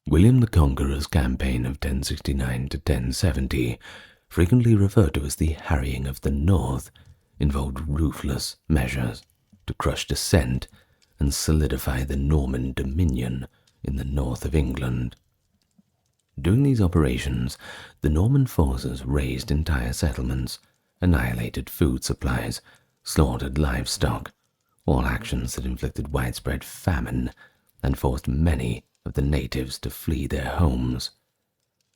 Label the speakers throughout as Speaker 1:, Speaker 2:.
Speaker 1: William the Conqueror's campaign of 1069 to 1070, frequently referred to as the harrying of the North, involved ruthless measures to crush dissent and solidify the Norman dominion in the north of England. During these operations, the Norman forces razed entire settlements, annihilated food supplies, slaughtered livestock, all actions that inflicted widespread famine and forced many of the natives to flee their homes.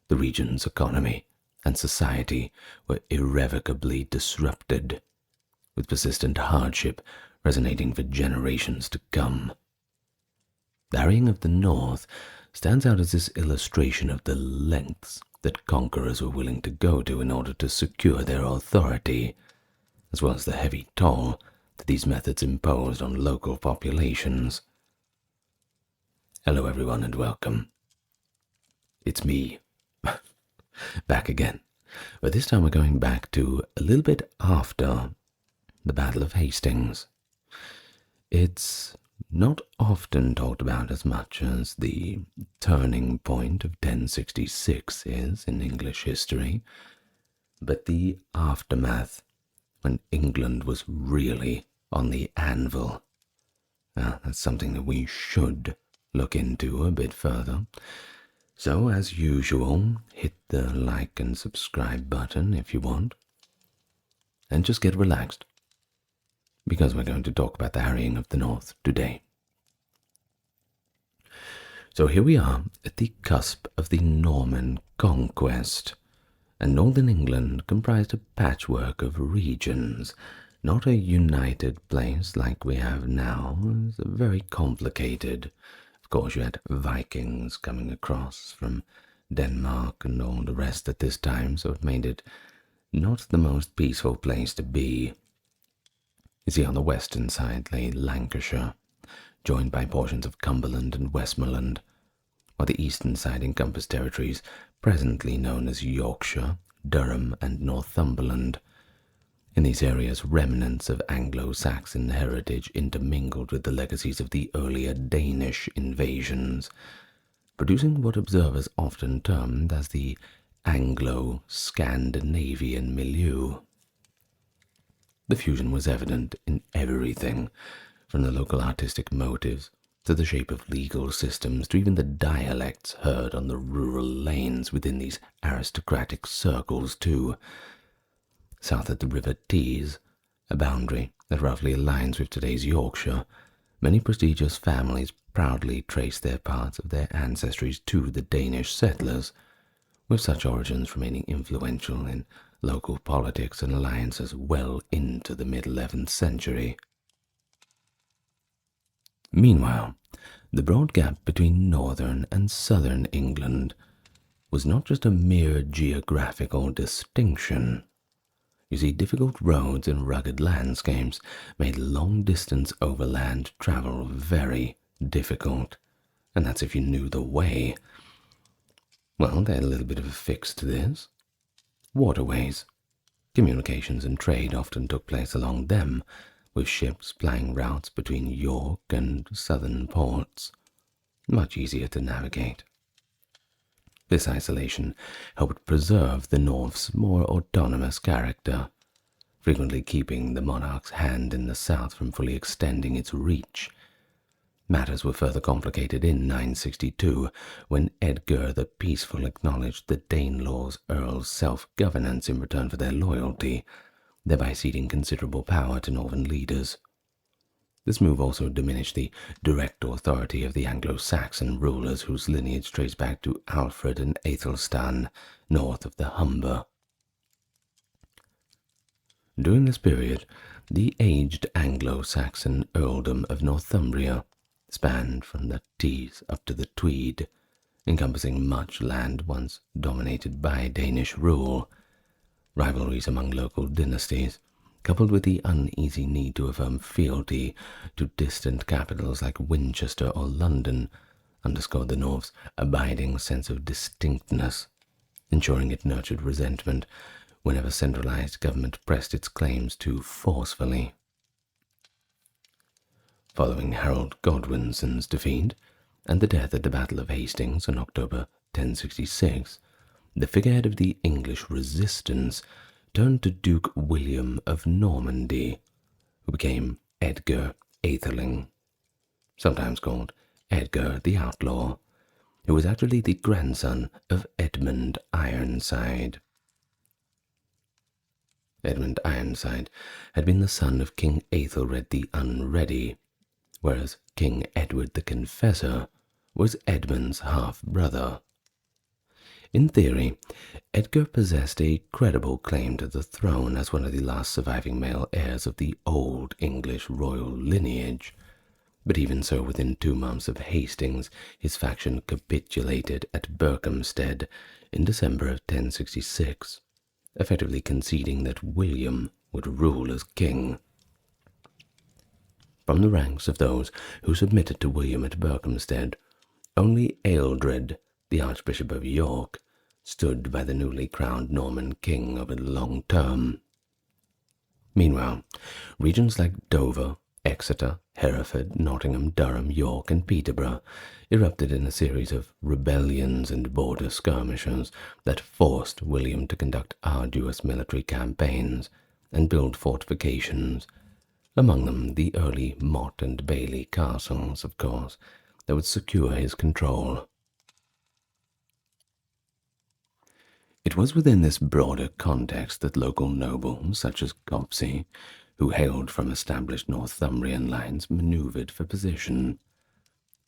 Speaker 1: The region's economy and society were irrevocably disrupted, with persistent hardship resonating for generations to come. The harrying of the North stands out as this illustration of the lengths that conquerors were willing to go to in order to secure their authority, as well as the heavy toll that these methods imposed on local populations. Hello everyone and welcome. It's me, back again, but this time we're going back to a little bit after the Battle of Hastings. It's not often talked about as much as the turning point of 1066 is in English history, but the aftermath when England was really on the anvil, that's something that we should look into a bit further. So as usual, hit the like and subscribe button if you want, and just get relaxed, because we're going to talk about the harrying of the North today. So here we are at the cusp of the Norman conquest, and northern England comprised a patchwork of regions, not a united place like we have now. It's very complicated. Of course, you had Vikings coming across from Denmark and all the rest at this time, so it made it not the most peaceful place to be. You see, on the western side lay Lancashire, joined by portions of Cumberland and Westmoreland, while the eastern side encompassed territories presently known as Yorkshire, Durham, and Northumberland. In these areas, remnants of Anglo-Saxon heritage intermingled with the legacies of the earlier Danish invasions, producing what observers often termed as the Anglo-Scandinavian milieu. The fusion was evident in everything, from the local artistic motives to the shape of legal systems to even the dialects heard on the rural lanes within these aristocratic circles too. South of the River Tees, a boundary that roughly aligns with today's Yorkshire, many prestigious families proudly trace their parts of their ancestries to the Danish settlers, with such origins remaining influential in local politics and alliances well into the mid-11th century. Meanwhile, the broad gap between northern and southern England was not just a mere geographical distinction. You see, difficult roads and rugged landscapes made long-distance overland travel very difficult, and that's if you knew the way. Well, they had a little bit of a fix to this. Waterways. Communications and trade often took place along them, with ships plying routes between York and southern ports. Much easier to navigate. This isolation helped preserve the North's more autonomous character, frequently keeping the monarch's hand in the south from fully extending its reach. Matters were further complicated in 962, when Edgar the Peaceful acknowledged the Danelaw's earls' self-governance in return for their loyalty, thereby ceding considerable power to northern leaders. This move also diminished the direct authority of the Anglo-Saxon rulers whose lineage traced back to Alfred and Aethelstan, north of the Humber. During this period, the aged Anglo-Saxon earldom of Northumbria spanned from the Tees up to the Tweed, encompassing much land once dominated by Danish rule. Rivalries among local dynasties, coupled with the uneasy need to affirm fealty to distant capitals like Winchester or London, underscored the North's abiding sense of distinctness, ensuring it nurtured resentment whenever centralized government pressed its claims too forcefully. Following Harold Godwinson's defeat, and the death at the Battle of Hastings in October 1066, the figurehead of the English resistance turned to Duke William of Normandy, who became Edgar Atheling, sometimes called Edgar the Outlaw, who was actually the grandson of Edmund Ironside. Edmund Ironside had been the son of King Aethelred the Unready, whereas King Edward the Confessor was Edmund's half-brother. In theory, Edgar possessed a credible claim to the throne as one of the last surviving male heirs of the old English royal lineage, but even so, within 2 months of Hastings, his faction capitulated at Berkhamsted in December of 1066, effectively conceding that William would rule as king. From the ranks of those who submitted to William at Berkhamsted, only Ealdred, the Archbishop of York, stood by the newly crowned Norman king over the long term. Meanwhile, regions like Dover, Exeter, Hereford, Nottingham, Durham, York, and Peterborough erupted in a series of rebellions and border skirmishes that forced William to conduct arduous military campaigns and build fortifications, among them the early Mott and Bailey castles, of course, that would secure his control. It was within this broader context that local nobles such as Copsey, who hailed from established Northumbrian lines, manoeuvred for position.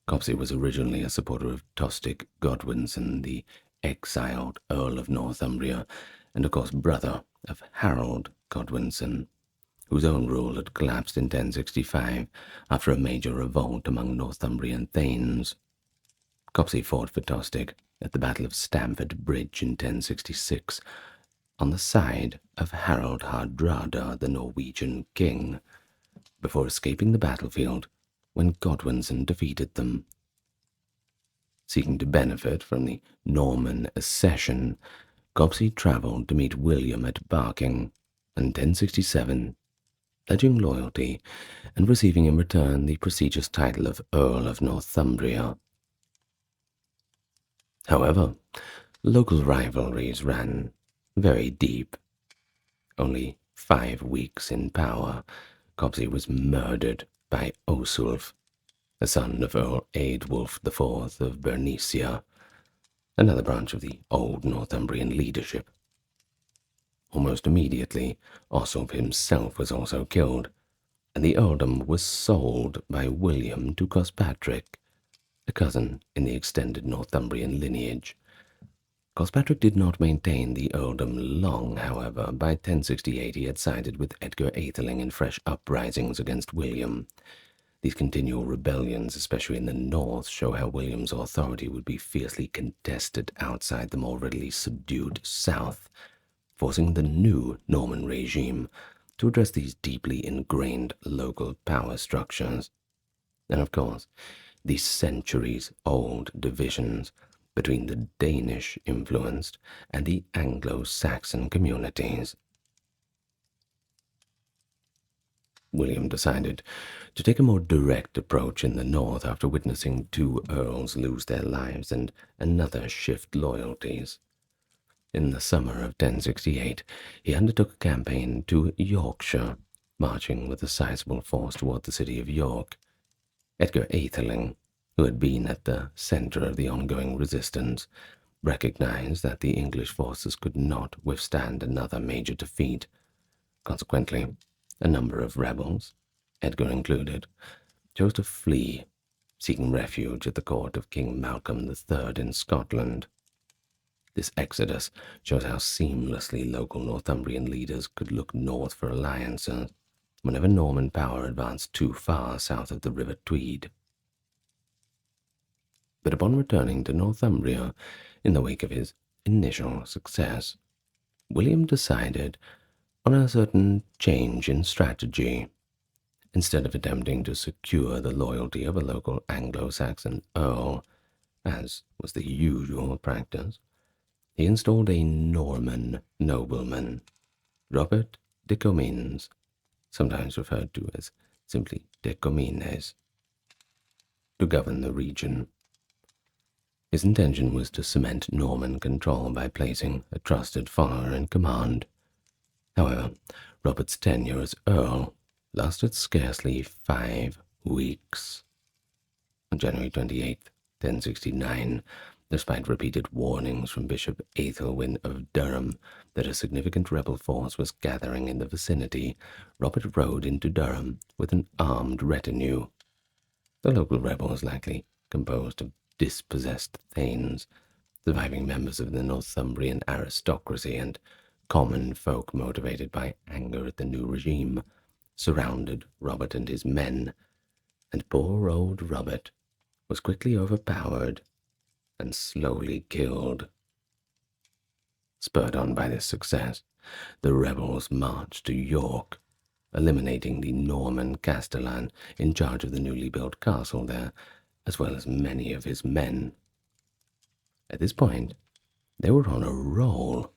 Speaker 1: Copsey was originally a supporter of Tostig Godwinson, the exiled Earl of Northumbria, and of course brother of Harold Godwinson, whose own rule had collapsed in 1065 after a major revolt among Northumbrian thanes. Copsey fought for Tostig at the Battle of Stamford Bridge in 1066, on the side of Harald Hardrada, the Norwegian king, before escaping the battlefield when Godwinson defeated them. Seeking to benefit from the Norman accession, Copsey travelled to meet William at Barking in 1067, pledging loyalty and receiving in return the prestigious title of Earl of Northumbria. However, local rivalries ran very deep. Only 5 weeks in power, Copsey was murdered by Osulf, the son of Earl Eadwulf IV of Bernicia, another branch of the old Northumbrian leadership. Almost immediately, Osulf himself was also killed, and the earldom was sold by William to Cospatrick, a cousin in the extended Northumbrian lineage. Cospatrick did not maintain the earldom long, however. By 1068 he had sided with Edgar Atheling in fresh uprisings against William. These continual rebellions, especially in the north, show how William's authority would be fiercely contested outside the more readily subdued south, forcing the new Norman regime to address these deeply ingrained local power structures. And of course, these centuries-old divisions between the Danish-influenced and the Anglo-Saxon communities. William decided to take a more direct approach in the north after witnessing 2 earls lose their lives and another shift loyalties. In the summer of 1068, he undertook a campaign to Yorkshire, marching with a sizable force toward the city of York. Edgar Atheling, who had been at the center of the ongoing resistance, recognized that the English forces could not withstand another major defeat. Consequently, a number of rebels, Edgar included, chose to flee, seeking refuge at the court of King Malcolm III in Scotland. This exodus shows how seamlessly local Northumbrian leaders could look north for alliances whenever Norman power advanced too far south of the River Tweed. But upon returning to Northumbria in the wake of his initial success, William decided on a certain change in strategy. Instead of attempting to secure the loyalty of a local Anglo-Saxon earl, as was the usual practice, he installed a Norman nobleman, Robert de Comines, sometimes referred to as simply de Comines, to govern the region. His intention was to cement Norman control by placing a trusted follower in command. However, Robert's tenure as Earl lasted scarcely 5 weeks. On January 28, 1069, despite repeated warnings from Bishop Aethelwyn of Durham that a significant rebel force was gathering in the vicinity, Robert rode into Durham with an armed retinue. The local rebels, likely composed of dispossessed thanes, surviving members of the Northumbrian aristocracy, and common folk motivated by anger at the new regime, surrounded Robert and his men, and poor old Robert was quickly overpowered and slowly killed. Spurred on by this success, the rebels marched to York, eliminating the Norman castellan in charge of the newly built castle there, as well as many of his men. At this point, they were on a roll.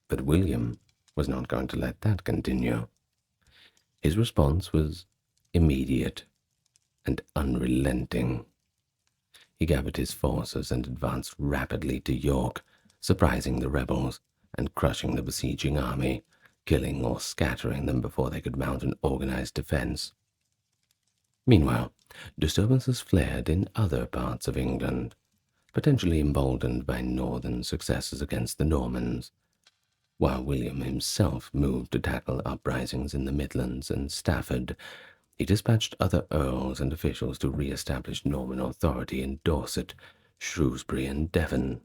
Speaker 1: But William was not going to let that continue. His response was immediate and unrelenting. He gathered his forces and advanced rapidly to York, surprising the rebels and crushing the besieging army, killing or scattering them before they could mount an organized defense. Meanwhile, disturbances flared in other parts of England, potentially emboldened by northern successes against the Normans, while William himself moved to tackle uprisings in the Midlands and Stafford. He dispatched other earls and officials to re-establish Norman authority in Dorset, Shrewsbury, and Devon.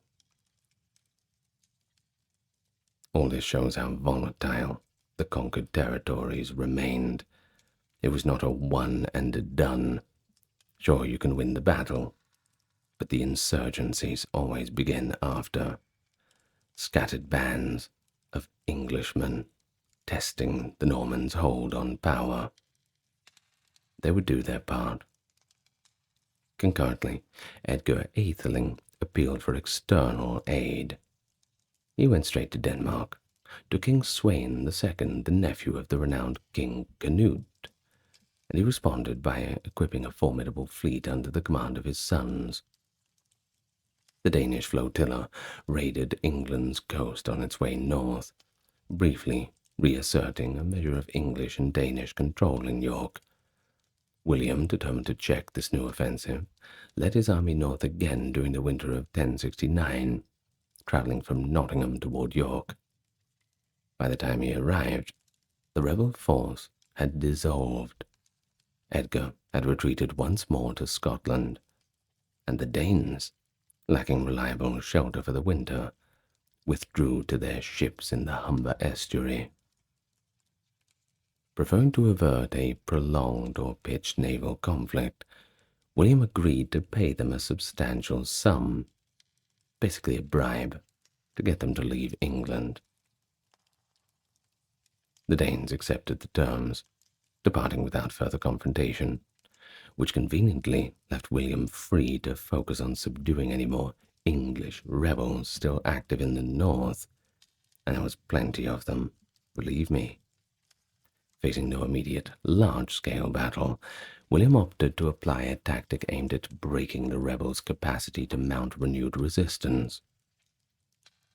Speaker 1: All this shows how volatile the conquered territories remained. It was not a one and a done. Sure, you can win the battle, but the insurgencies always begin after. Scattered bands of Englishmen testing the Normans' hold on power. They would do their part. Concurrently, Edgar Atheling appealed for external aid. He went straight to Denmark, to King Sweyn II, the nephew of the renowned King Canute, and he responded by equipping a formidable fleet under the command of his sons. The Danish flotilla raided England's coast on its way north, briefly reasserting a measure of English and Danish control in York. William, determined to check this new offensive, led his army north again during the winter of 1069, traveling from Nottingham toward York. By the time he arrived, the rebel force had dissolved. Edgar had retreated once more to Scotland, and the Danes, lacking reliable shelter for the winter, withdrew to their ships in the Humber estuary. Preferring to avert a prolonged or pitched naval conflict, William agreed to pay them a substantial sum, basically a bribe, to get them to leave England. The Danes accepted the terms, departing without further confrontation, which conveniently left William free to focus on subduing any more English rebels still active in the north, and there was plenty of them, believe me. Facing no immediate large-scale battle, William opted to apply a tactic aimed at breaking the rebels' capacity to mount renewed resistance.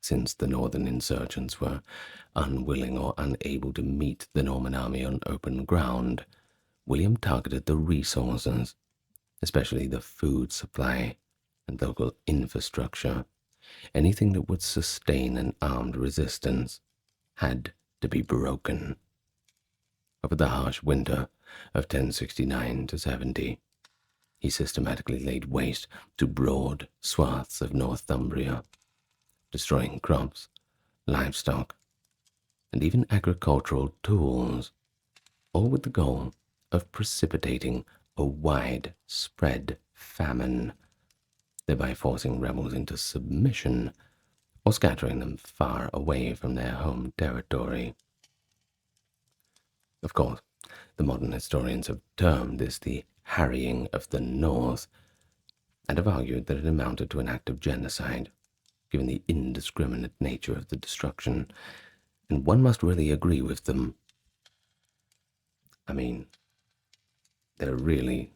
Speaker 1: Since the northern insurgents were unwilling or unable to meet the Norman army on open ground, William targeted the resources, especially the food supply and local infrastructure. Anything that would sustain an armed resistance had to be broken. Over the harsh winter of 1069 to 70, he systematically laid waste to broad swaths of Northumbria, destroying crops, livestock, and even agricultural tools, all with the goal of precipitating a widespread famine, thereby forcing rebels into submission or scattering them far away from their home territory. Of course, the modern historians have termed this the harrying of the North, and have argued that it amounted to an act of genocide, given the indiscriminate nature of the destruction, and one must really agree with them. I mean, they're really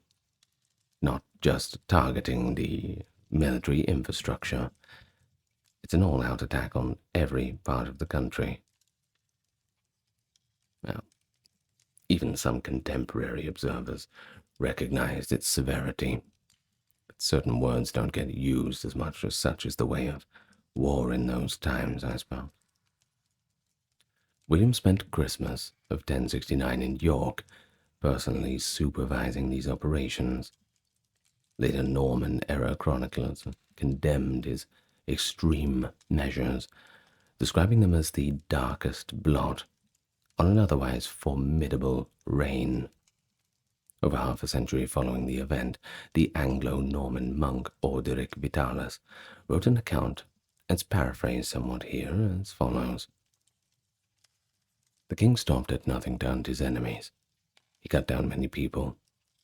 Speaker 1: not just targeting the military infrastructure. It's an all-out attack on every part of the country. Now, even some contemporary observers recognized its severity, but certain words don't get used as much as such is the way of war in those times, I suppose. William spent Christmas of 1069 in York, personally supervising these operations. Later Norman-era chroniclers condemned his extreme measures, describing them as the darkest blot on an otherwise formidable reign. Over half a century following the event, the Anglo-Norman monk Orderic Vitalis wrote an account, as paraphrased somewhat here, as follows. The king stopped at nothing to hunt his enemies. He cut down many people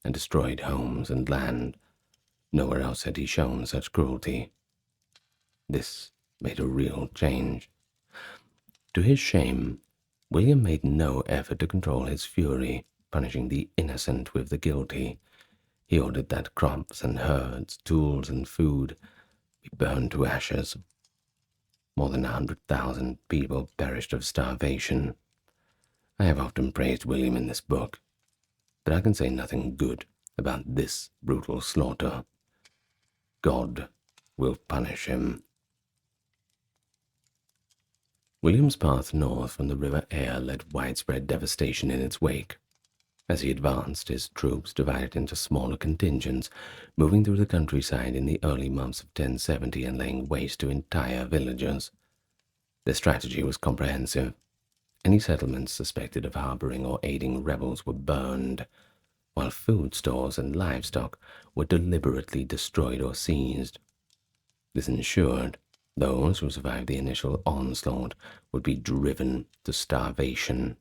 Speaker 1: and destroyed homes and land. Nowhere else had he shown such cruelty. This made a real change. To his shame, William made no effort to control his fury, punishing the innocent with the guilty. He ordered that crops and herds, tools and food be burned to ashes. More than 100,000 people perished of starvation. I have often praised William in this book, but I can say nothing good about this brutal slaughter. God will punish him. William's path north from the River Aire led widespread devastation in its wake. As he advanced, his troops divided into smaller contingents, moving through the countryside in the early months of 1070 and laying waste to entire villages. Their strategy was comprehensive. Any settlements suspected of harboring or aiding rebels were burned, while food stores and livestock were deliberately destroyed or seized. This ensured those who survived the initial onslaught would be driven to starvation.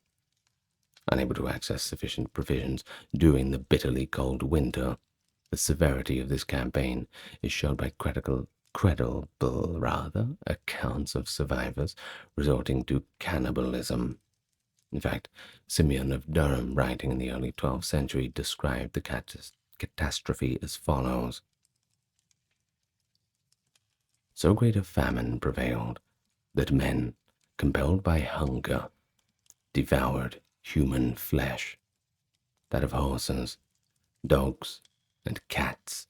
Speaker 1: Unable to access sufficient provisions during the bitterly cold winter, the severity of this campaign is shown by credible accounts of survivors resorting to cannibalism. In fact, Simeon of Durham, writing in the early 12th century, described the catastrophe as follows. So great a famine prevailed that men, compelled by hunger, devoured human flesh, that of horses, dogs, and cats,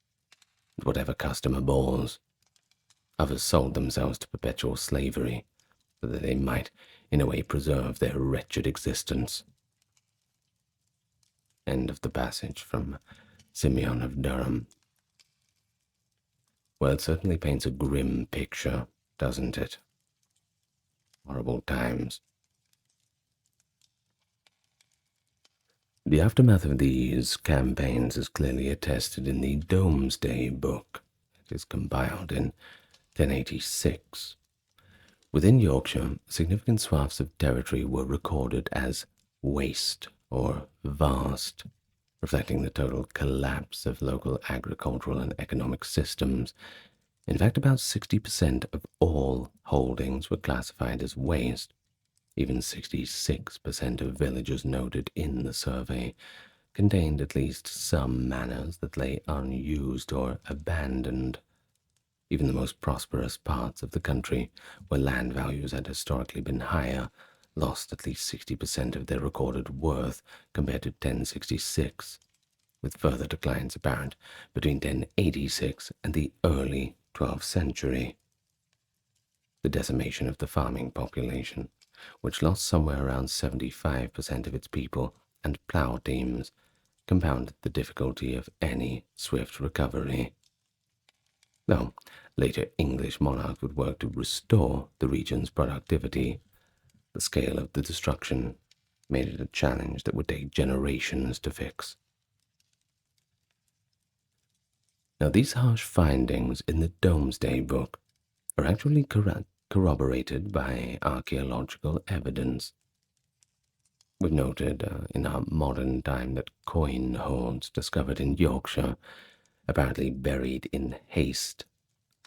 Speaker 1: and whatever customer bores. Others sold themselves to perpetual slavery, so that they might, in a way, preserve their wretched existence. End of the passage from Simeon of Durham. Well, it certainly paints a grim picture, doesn't it? Horrible times. The aftermath of these campaigns is clearly attested in the Domesday Book. It is compiled in 1086. Within Yorkshire, significant swaths of territory were recorded as waste or vast, reflecting the total collapse of local agricultural and economic systems. In fact, about 60% of all holdings were classified as waste. Even 66% of villages noted in the survey contained at least some manors that lay unused or abandoned. Even the most prosperous parts of the country, where land values had historically been higher, lost at least 60% of their recorded worth compared to 1066, with further declines apparent between 1086 and the early 12th century. The decimation of the farming population, which lost somewhere around 75% of its people and plough teams, compounded the difficulty of any swift recovery. Though later English monarchs would work to restore the region's productivity, the scale of the destruction made it a challenge that would take generations to fix. Now, these harsh findings in the Domesday Book are actually corroborated by archaeological evidence. We've noted in our modern time that coin hoards discovered in Yorkshire, apparently buried in haste,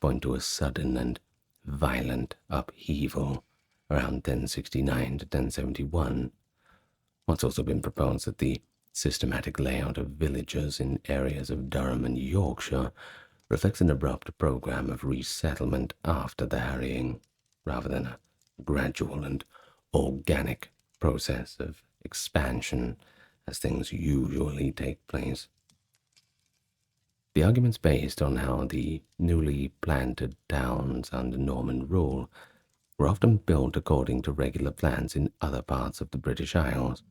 Speaker 1: point to a sudden and violent upheaval around 1069 to 1071. It's also been proposed that the systematic layout of villages in areas of Durham and Yorkshire reflects an abrupt program of resettlement after the harrying, rather than a gradual and organic process of expansion as things usually take place. The argument's based on how the newly planted towns under Norman rule were often built according to regular plans in other parts of the British Isles,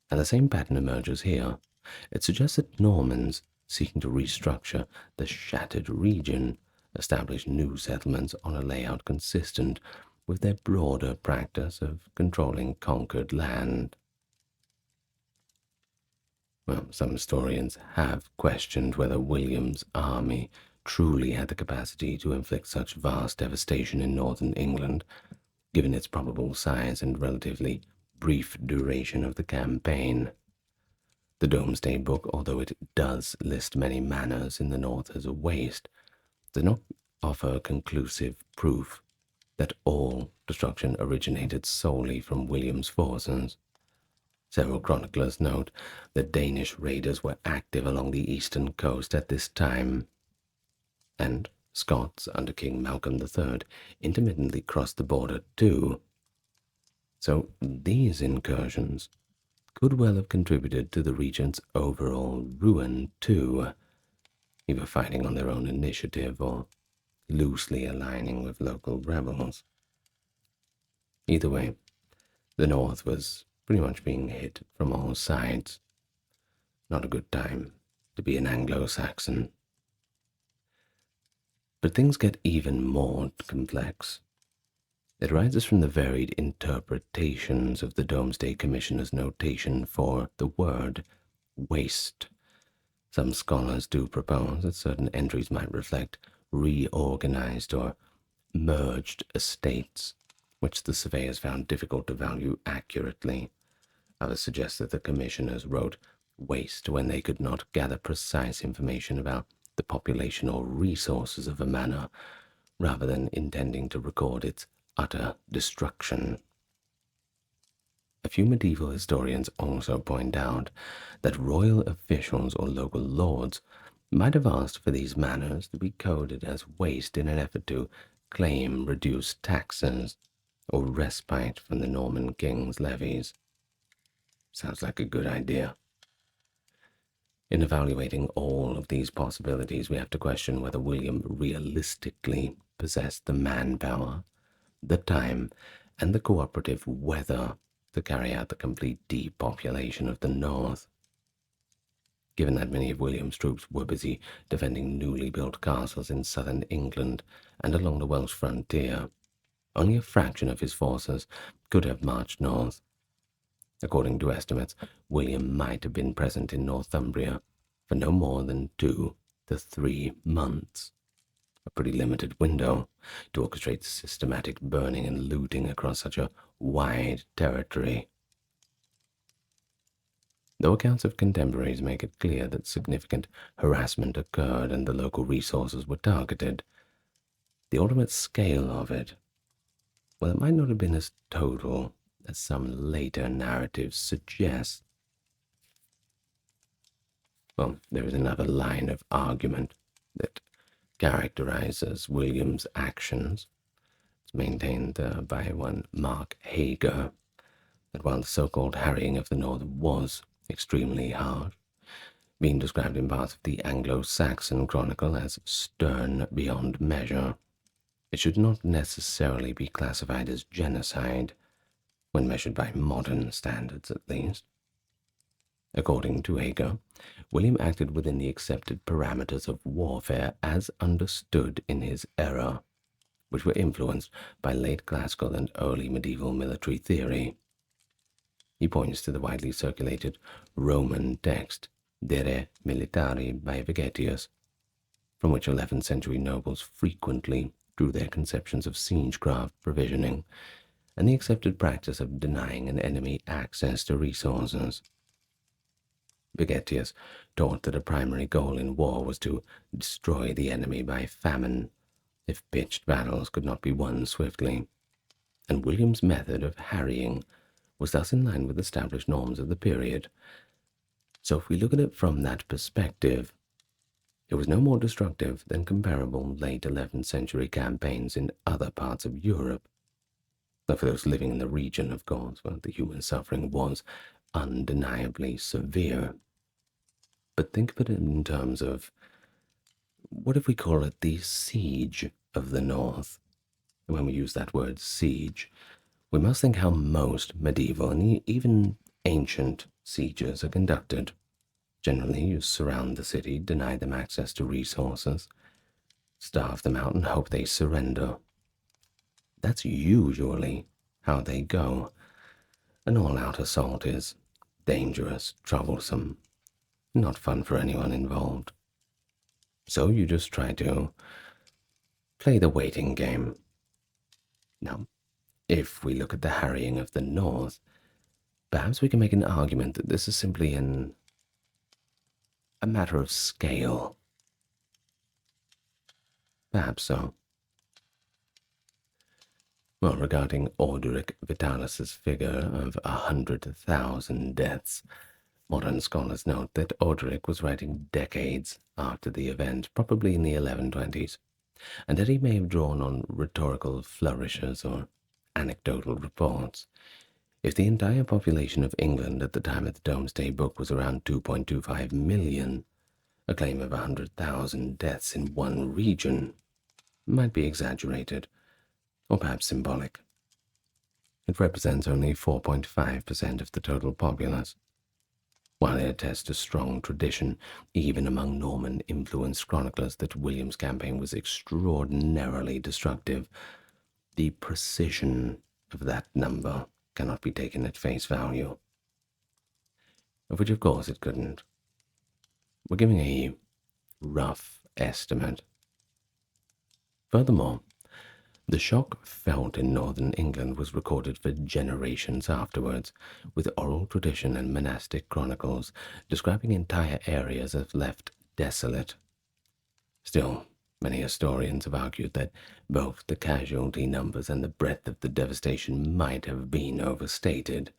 Speaker 1: and the same pattern emerges here. It suggests that Normans, seeking to restructure the shattered region, established new settlements on a layout consistent with their broader practice of controlling conquered land. Well, some historians have questioned whether William's army truly had the capacity to inflict such vast devastation in northern England, given its probable size and relatively brief duration of the campaign. The Domesday Book, although it does list many manors in the north as a waste, does not offer conclusive proof that all destruction originated solely from William's forces. Several chroniclers note that Danish raiders were active along the eastern coast at this time, and Scots under King Malcolm III intermittently crossed the border too. So these incursions could well have contributed to the region's overall ruin too, either fighting on their own initiative or loosely aligning with local rebels. Either way, the north was pretty much being hit from all sides. Not a good time to be an Anglo-Saxon. But things get even more complex. It arises from the varied interpretations of the Domesday Commissioner's notation for the word waste. Some scholars do propose that certain entries might reflect reorganized or merged estates, which the surveyors found difficult to value accurately. Others suggest that the commissioners wrote waste when they could not gather precise information about the population or resources of a manor, rather than intending to record its utter destruction. A few medieval historians also point out that royal officials or local lords might have asked for these manors to be coded as waste in an effort to claim reduced taxes or respite from the Norman king's levies. Sounds like a good idea. In evaluating all of these possibilities, we have to question whether William realistically possessed the manpower, the time, and the cooperative weather to carry out the complete depopulation of the north. Given that many of William's troops were busy defending newly built castles in southern England and along the Welsh frontier, only a fraction of his forces could have marched north. According to estimates, William might have been present in Northumbria for no more than 2 to 3 months, a pretty limited window to orchestrate systematic burning and looting across such a wide territory. Though accounts of contemporaries make it clear that significant harassment occurred and the local resources were targeted, the ultimate scale of it, well, it might not have been as total as some later narratives suggest. Well, there is another line of argument that characterizes William's actions. It's maintained by one Mark Hager, that while the so-called harrying of the north was extremely harsh, being described in parts of the Anglo-Saxon chronicle as stern beyond measure, it should not necessarily be classified as genocide, when measured by modern standards at least. According to Hager, William acted within the accepted parameters of warfare as understood in his era, which were influenced by late classical and early medieval military theory. He points to the widely circulated Roman text, De Re Militari by Vegetius, from which 11th century nobles frequently drew their conceptions of siegecraft provisioning and the accepted practice of denying an enemy access to resources. Vegetius taught that a primary goal in war was to destroy the enemy by famine, if pitched battles could not be won swiftly, and William's method of harrying was thus in line with established norms of the period. So if we look at it from that perspective, It was no more destructive than comparable late 11th century campaigns in other parts of Europe. Though for those living in the region, of course, where the human suffering was undeniably severe. But think of it in terms of, what if we call it the siege of the North? And when we use that word siege, we must think how most medieval and even ancient sieges are conducted. Generally, you surround the city, deny them access to resources, starve them out, and hope they surrender. That's usually how they go. An all-out assault is dangerous, troublesome, not fun for anyone involved. So you just try to play the waiting game. Now, if we look at the harrying of the North, perhaps we can make an argument that this is simply a matter of scale. Perhaps so. Well, regarding Orderic Vitalis' figure of 100,000 deaths, modern scholars note that Orderic was writing decades after the event, probably in the 1120s, and that he may have drawn on rhetorical flourishes or anecdotal reports. If the entire population of England at the time of the Domesday Book was around 2.25 million, a claim of 100,000 deaths in one region might be exaggerated, or perhaps symbolic. It represents only 4.5% of the total populace. While it attests to strong tradition, even among Norman-influenced chroniclers, that William's campaign was extraordinarily destructive, the precision of that number cannot be taken at face value. Of which, of course, it couldn't. We're giving a rough estimate. Furthermore, the shock felt in northern England was recorded for generations afterwards, with oral tradition and monastic chronicles describing entire areas as left desolate. Still, many historians have argued that both the casualty numbers and the breadth of the devastation might have been overstated.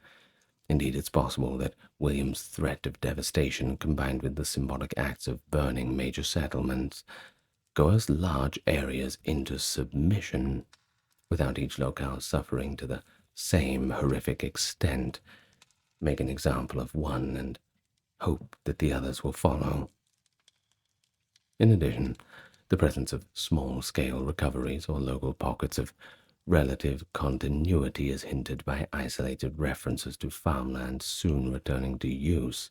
Speaker 1: Indeed, it's possible that William's threat of devastation, combined with the symbolic acts of burning major settlements, coerced large areas into submission, without each locale suffering to the same horrific extent. Make an example of one and hope that the others will follow. In addition, the presence of small-scale recoveries or local pockets of relative continuity is hinted by isolated references to farmland soon returning to use.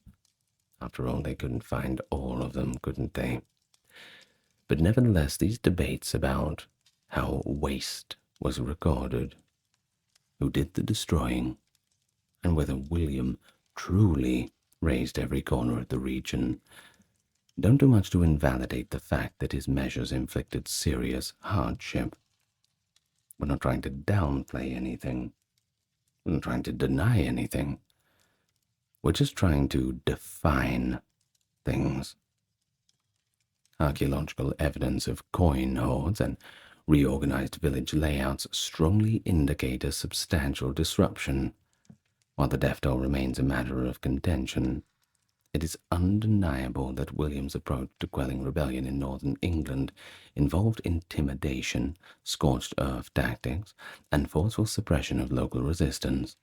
Speaker 1: After all, they couldn't find all of them, couldn't they? But nevertheless, these debates about how waste was recorded, who did the destroying, and whether William truly razed every corner of the region, don't do much to invalidate the fact that his measures inflicted serious hardship. We're not trying to downplay anything. We're not trying to deny anything. We're just trying to define things. Archaeological evidence of coin hoards and reorganized village layouts strongly indicate a substantial disruption. While the death toll remains a matter of contention, it is undeniable that William's approach to quelling rebellion in northern England involved intimidation, scorched earth tactics, and forceful suppression of local resistance.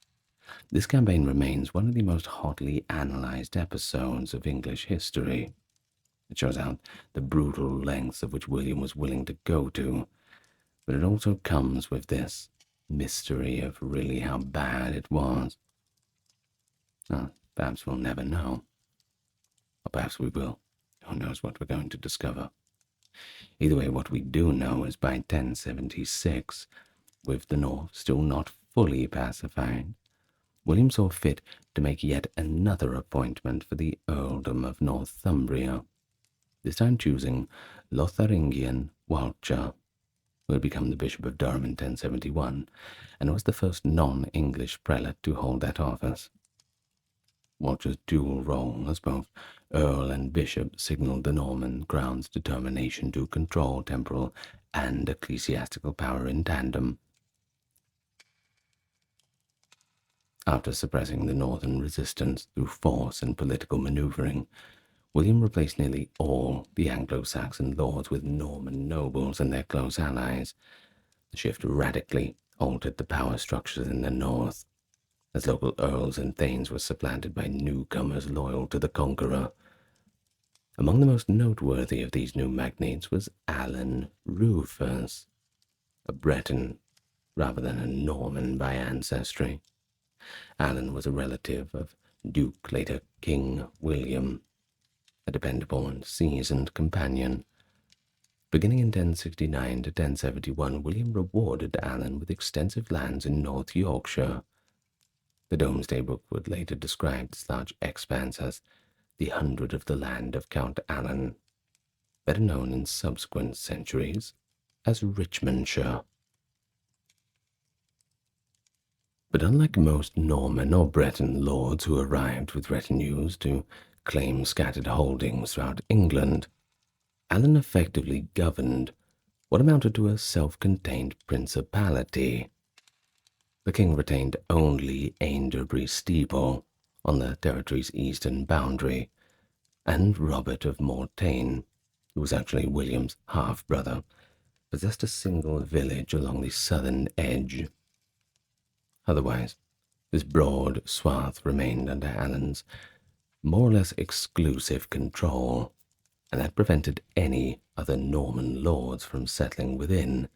Speaker 1: This campaign remains one of the most hotly analyzed episodes of English history. It shows out the brutal lengths of which William was willing to go to, but it also comes with this mystery of really how bad it was. Well, perhaps we'll never know. Or perhaps we will. Who knows what we're going to discover. Either way, what we do know is by 1076, with the North still not fully pacified, William saw fit to make yet another appointment for the earldom of Northumbria, this time choosing Lotharingian Walcher, who had become the Bishop of Durham in 1071, and was the first non-English prelate to hold that office. Walcher's dual role as both earl and bishop signaled the Norman crown's determination to control temporal and ecclesiastical power in tandem. After suppressing the northern resistance through force and political maneuvering, William replaced nearly all the Anglo-Saxon lords with Norman nobles and their close allies. The shift radically altered the power structures in the north, as local earls and thanes were supplanted by newcomers loyal to the conqueror. Among the most noteworthy of these new magnates was Alan Rufus, a Breton rather than a Norman by ancestry. Alan was a relative of Duke, later King William, a dependable and seasoned companion. Beginning in 1069 to 1071, William rewarded Alan with extensive lands in North Yorkshire. The Domesday Book would later describe this large expanse as the 100 of the land of Count Alan, better known in subsequent centuries as Richmondshire. But unlike most Norman or Breton lords who arrived with retinues to claim scattered holdings throughout England, Alan effectively governed what amounted to a self-contained principality. The king retained only Ainderbury Steeple on the territory's eastern boundary, and Robert of Mortain, who was actually William's half-brother, possessed a single village along the southern edge. Otherwise, this broad swath remained under Alan's more or less exclusive control, and that prevented any other Norman lords from settling within.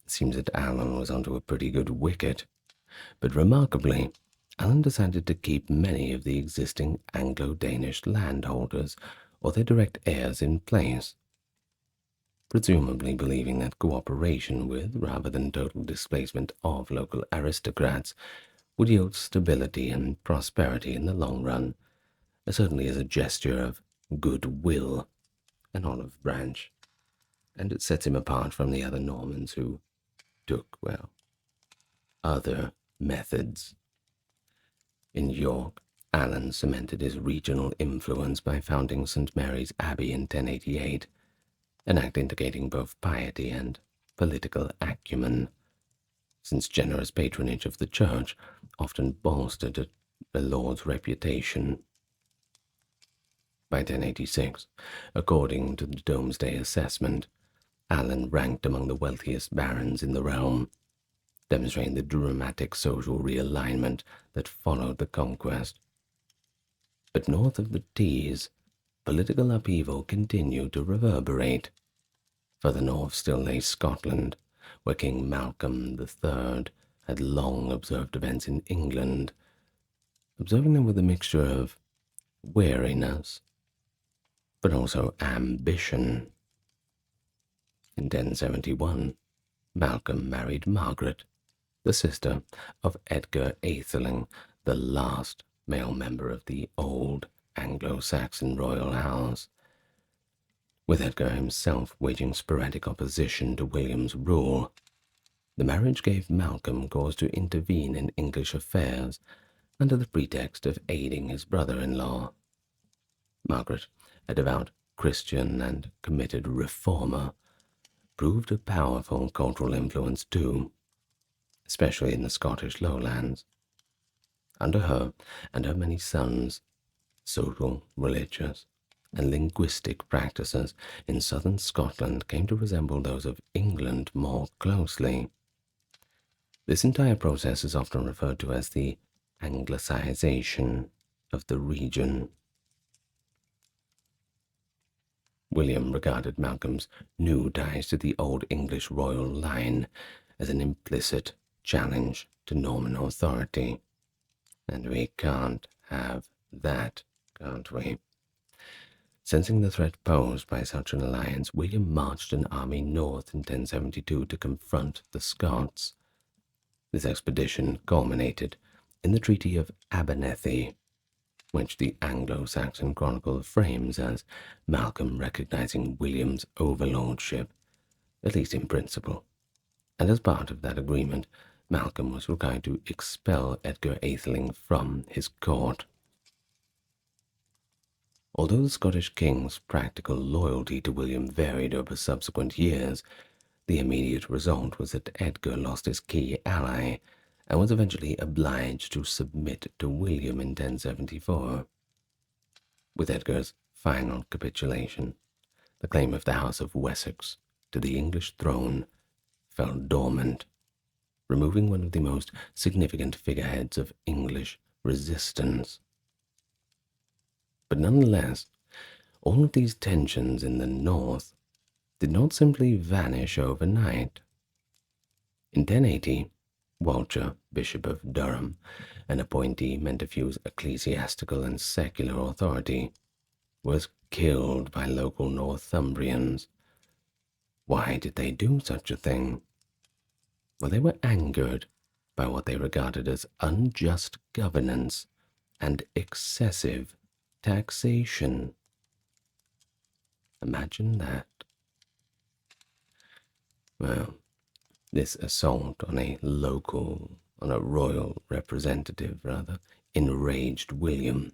Speaker 1: It seems that Alan was onto a pretty good wicket, but remarkably, Alan decided to keep many of the existing Anglo-Danish landholders or their direct heirs in place, presumably believing that cooperation with, rather than total displacement of, local aristocrats would yield stability and prosperity in the long run, certainly as a gesture of goodwill, an olive branch, and it sets him apart from the other Normans who took, well, other methods. In York, Alan cemented his regional influence by founding St. Mary's Abbey in 1088, an act indicating both piety and political acumen, since generous patronage of the church often bolstered the lord's reputation. By 1086, according to the Domesday assessment, Alan ranked among the wealthiest barons in the realm, demonstrating the dramatic social realignment that followed the conquest. But north of the Tees, political upheaval continued to reverberate. Further north still lay Scotland, where King Malcolm III had long observed events in England, observing them with a mixture of wariness, but also ambition. In 1071, Malcolm married Margaret, the sister of Edgar Atheling, the last male member of the old Anglo-Saxon royal house, with Edgar himself waging sporadic opposition to William's rule. The marriage gave Malcolm cause to intervene in English affairs under the pretext of aiding his brother-in-law. Margaret, a devout Christian and committed reformer, proved a powerful cultural influence too, especially in the Scottish lowlands. Under her and her many sons, social, religious, and linguistic practices in southern Scotland came to resemble those of England more closely. This entire process is often referred to as the Anglicization of the region. William regarded Malcolm's new ties to the old English royal line as an implicit challenge to Norman authority. And we can't have that, can't we? Sensing the threat posed by such an alliance, William marched an army north in 1072 to confront the Scots. This expedition culminated in the Treaty of Abernethy, which the Anglo-Saxon Chronicle frames as Malcolm recognizing William's overlordship, at least in principle, and as part of that agreement, Malcolm was required to expel Edgar Atheling from his court. Although the Scottish king's practical loyalty to William varied over subsequent years, the immediate result was that Edgar lost his key ally and was eventually obliged to submit to William in 1074. With Edgar's final capitulation, the claim of the House of Wessex to the English throne fell dormant, removing one of the most significant figureheads of English resistance. But nonetheless, all of these tensions in the north did not simply vanish overnight. In 1080, Walter, Bishop of Durham, an appointee meant to fuse ecclesiastical and secular authority, was killed by local Northumbrians. Why did they do such a thing? Well, they were angered by what they regarded as unjust governance and excessive taxation. Imagine that. Well, this assault on a royal representative, enraged William,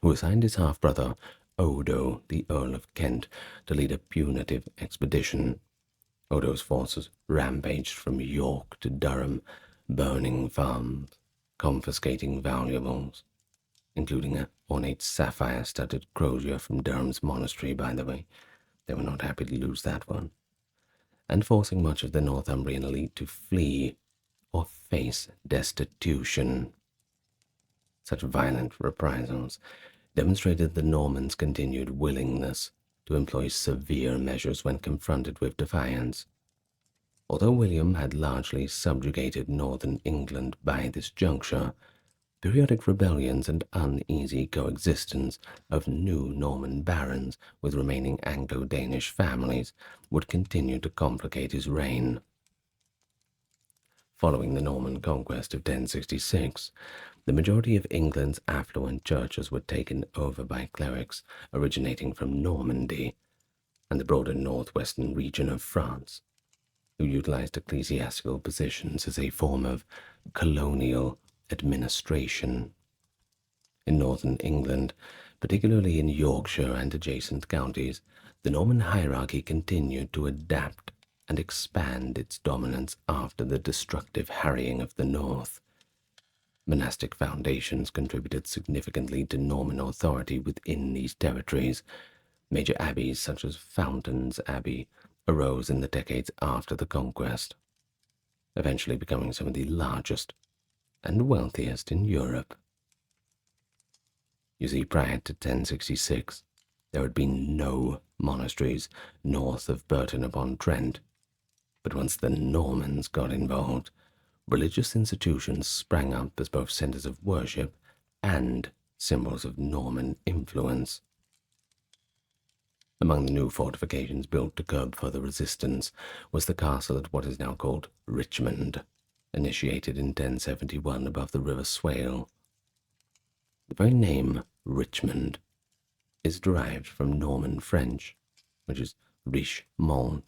Speaker 1: who assigned his half-brother Odo, the Earl of Kent, to lead a punitive expedition. Odo's forces rampaged from York to Durham, burning farms, confiscating valuables, including an ornate sapphire-studded crozier from Durham's monastery, by the way. They were not happy to lose that one. And forcing much of the Northumbrian elite to flee or face destitution. Such violent reprisals demonstrated the Normans' continued willingness to employ severe measures when confronted with defiance. Although William had largely subjugated northern England by this juncture, periodic rebellions and uneasy coexistence of new Norman barons with remaining Anglo-Danish families would continue to complicate his reign. Following the Norman conquest of 1066, the majority of England's affluent churches were taken over by clerics originating from Normandy and the broader northwestern region of France, who utilized ecclesiastical positions as a form of colonial administration. In northern England, particularly in Yorkshire and adjacent counties, the Norman hierarchy continued to adapt and expand its dominance after the destructive harrying of the north. Monastic foundations contributed significantly to Norman authority within these territories. Major abbeys such as Fountains Abbey arose in the decades after the conquest, eventually becoming some of the largest and wealthiest in Europe. You see, prior to 1066, there had been no monasteries north of Burton-upon-Trent, but once the Normans got involved, religious institutions sprang up as both centers of worship and symbols of Norman influence. Among the new fortifications built to curb further resistance was the castle at what is now called Richmond, initiated in 1071 above the River Swale. The very name Richmond is derived from Norman French, which is Richemont,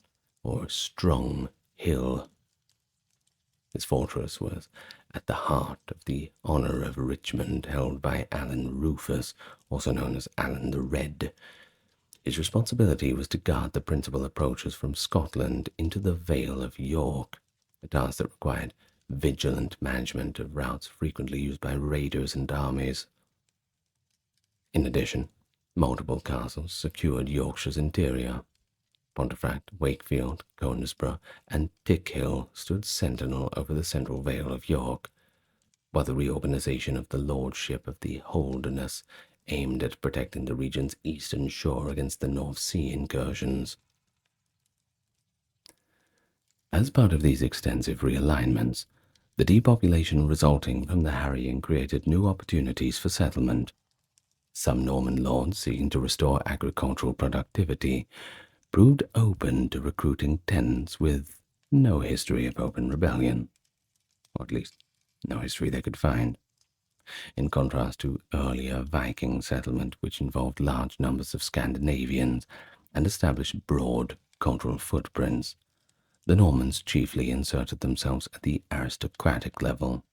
Speaker 1: or strong hill. This fortress was at the heart of the honor of Richmond held by Alan Rufus, also known as Alan the Red. His responsibility was to guard the principal approaches from Scotland into the Vale of York, a task that required vigilant management of routes frequently used by raiders and armies. In addition, multiple castles secured Yorkshire's interior. Pontefract, Wakefield, Conisbrough, and Tickhill stood sentinel over the central Vale of York, while the reorganization of the lordship of the Holderness aimed at protecting the region's eastern shore against the North Sea incursions. As part of these extensive realignments, the depopulation resulting from the harrying created new opportunities for settlement. Some Norman lords seeking to restore agricultural productivity proved open to recruiting tenants with no history of open rebellion, or at least no history they could find. In contrast to earlier Viking settlement, which involved large numbers of Scandinavians and established broad cultural footprints, the Normans chiefly inserted themselves at the aristocratic level.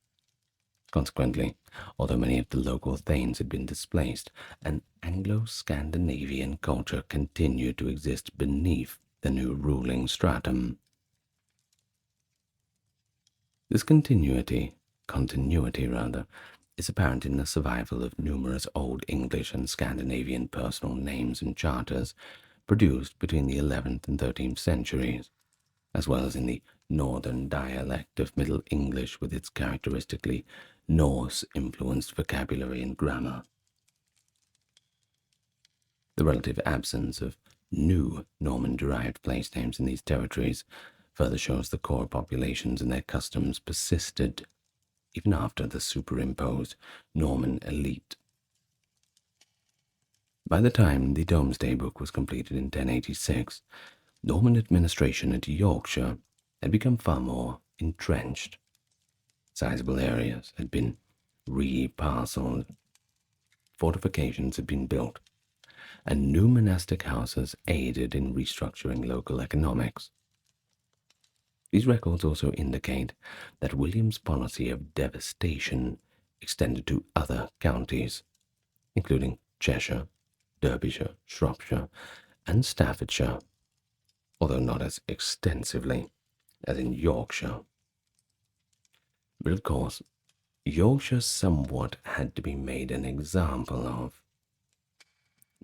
Speaker 1: Consequently, although many of the local thanes had been displaced, an Anglo-Scandinavian culture continued to exist beneath the new ruling stratum. This continuity, is apparent in the survival of numerous Old English and Scandinavian personal names and charters produced between the 11th and 13th centuries, as well as in the northern dialect of Middle English with its characteristically Norse-influenced vocabulary and grammar. The relative absence of new Norman-derived place names in these territories further shows the core populations and their customs persisted even after the superimposed Norman elite. By the time the Domesday Book was completed in 1086, Norman administration into Yorkshire had become far more entrenched. Sizable areas had been reparceled, fortifications had been built, and new monastic houses aided in restructuring local economics. These records also indicate that William's policy of devastation extended to other counties, including Cheshire, Derbyshire, Shropshire, and Staffordshire, although not as extensively as in Yorkshire. But of course, Yorkshire somewhat had to be made an example of.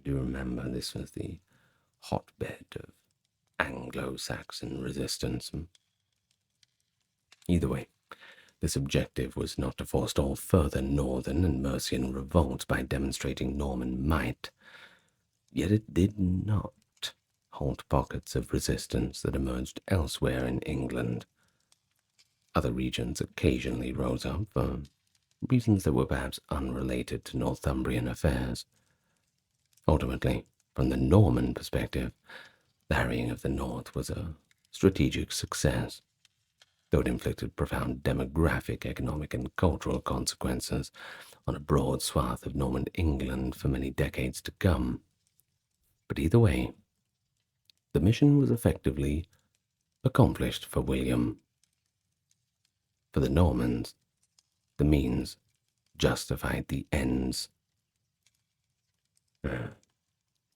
Speaker 1: Do you remember this was the hotbed of Anglo-Saxon resistance? Either way, this objective was not to forestall further northern and Mercian revolts by demonstrating Norman might, yet it did not halt pockets of resistance that emerged elsewhere in England. Other regions occasionally rose up for reasons that were perhaps unrelated to Northumbrian affairs. Ultimately, from the Norman perspective, the harrying of the north was a strategic success, though it inflicted profound demographic, economic, and cultural consequences on a broad swath of Norman England for many decades to come. But either way, the mission was effectively accomplished for William. For the Normans, the means justified the ends.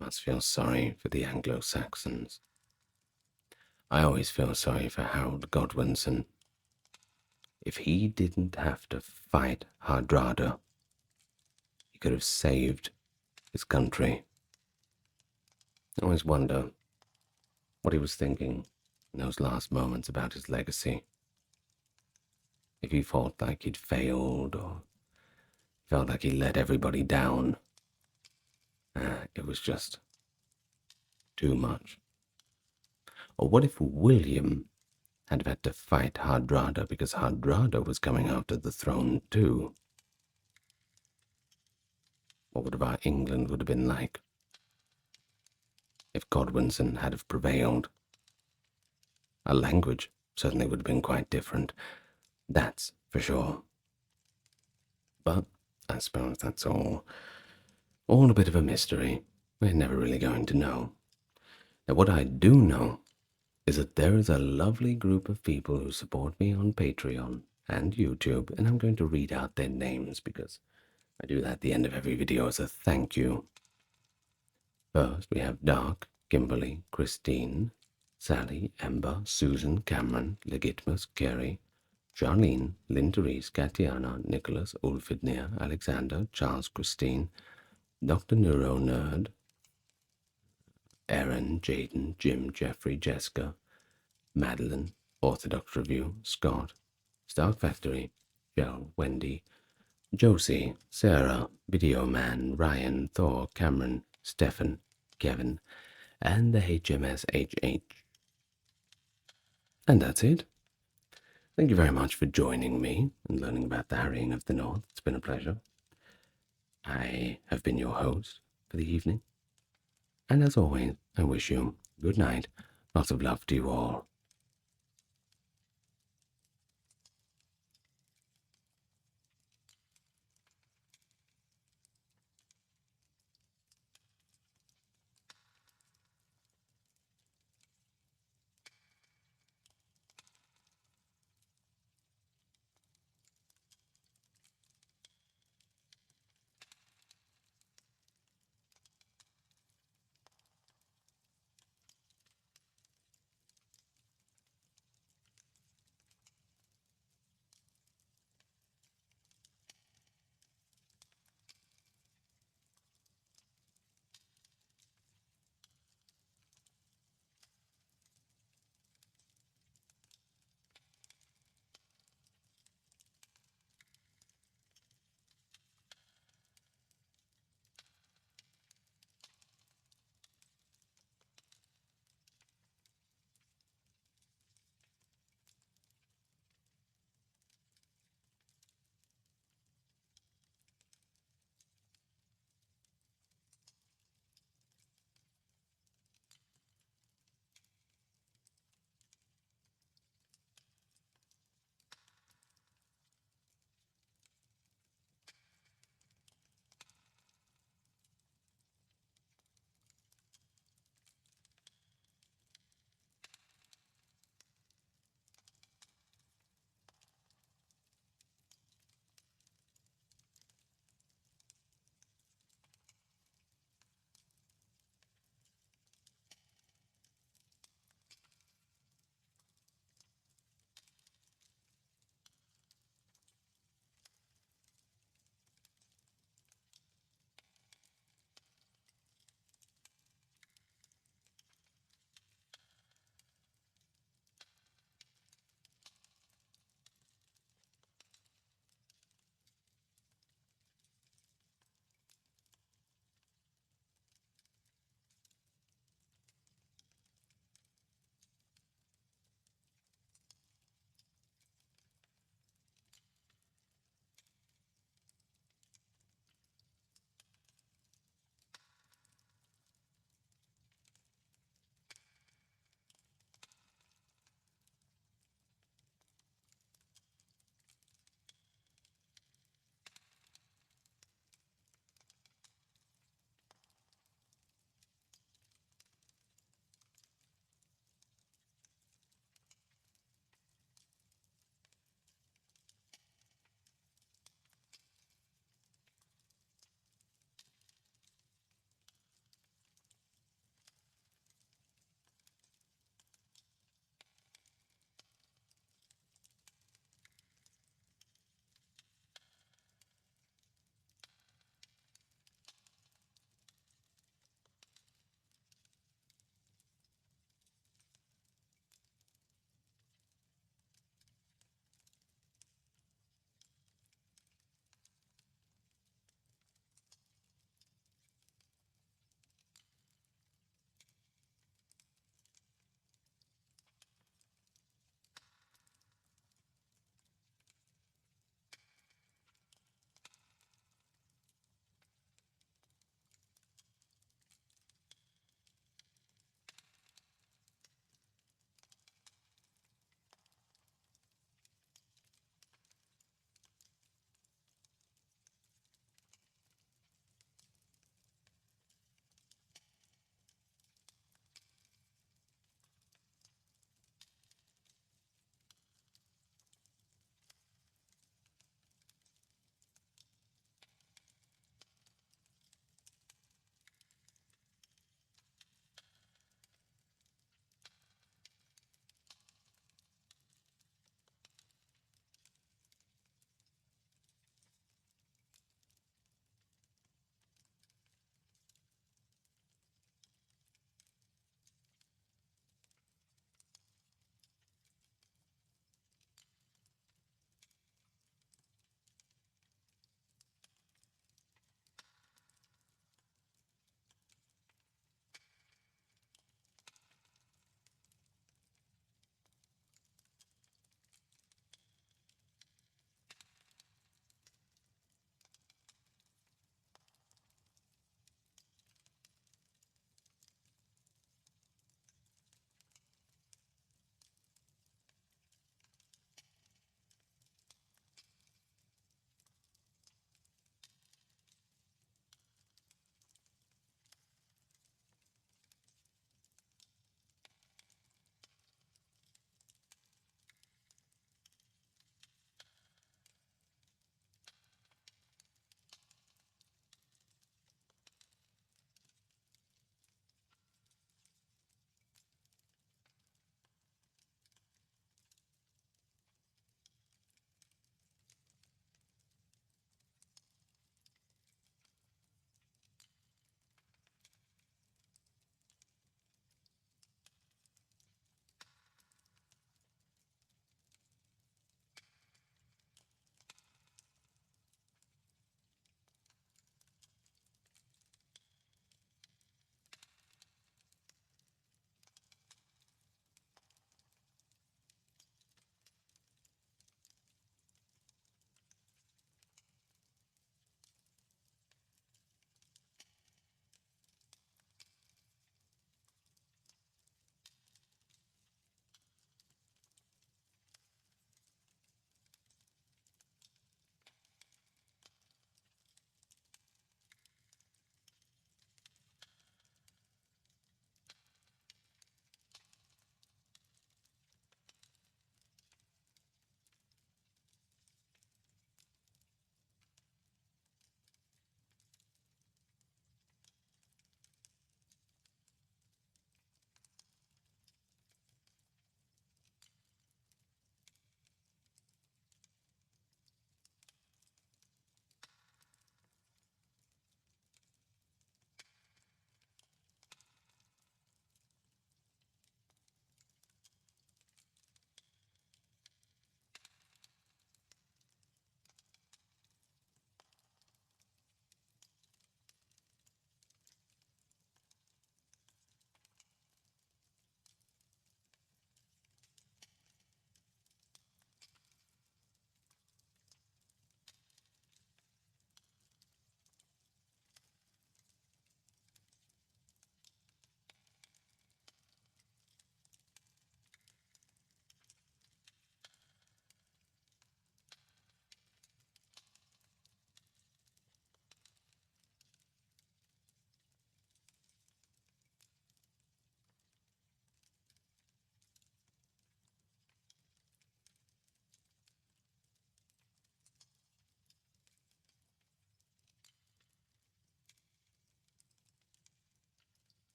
Speaker 1: Must feel sorry for the Anglo-Saxons. I always feel sorry for Harold Godwinson. If he didn't have to fight Hardrada, he could have saved his country. I always wonder what he was thinking in those last moments about his legacy. If he felt like he'd failed or felt like he let everybody down. It was just too much. Or what if William had had to fight Hardrada because Hardrada was coming after the throne too? What would our England would have been like if Godwinson had have prevailed? Our language certainly would have been quite different, that's for sure. But I suppose that's all a bit of a mystery. We're never really going to know. Now, what I do know is that there is a lovely group of people who support me on Patreon and YouTube, and I'm going to read out their names because I do that at the end of every video as a thank you. First, we have Dark, Kimberly, Christine, Sally, Ember, Susan, Cameron, Legitimus, Kerry, Charlene, Lynn Therese, Katiana, Nicholas, Ulfidnir, Alexander, Charles, Christine, Dr. Neuro Nerd, Aaron, Jaden, Jim, Jeffrey, Jessica, Madeline, Orthodox Review, Scott, Stark Factory, Jill, Wendy, Josie, Sarah, Video Man, Ryan, Thor, Cameron, Stefan, Kevin, and the HMS HH. And that's it. Thank you very much for joining me and learning about the harrying of the North. It's been a pleasure. I have been your host for the evening. And as always, I wish you good night. Lots of love to you all.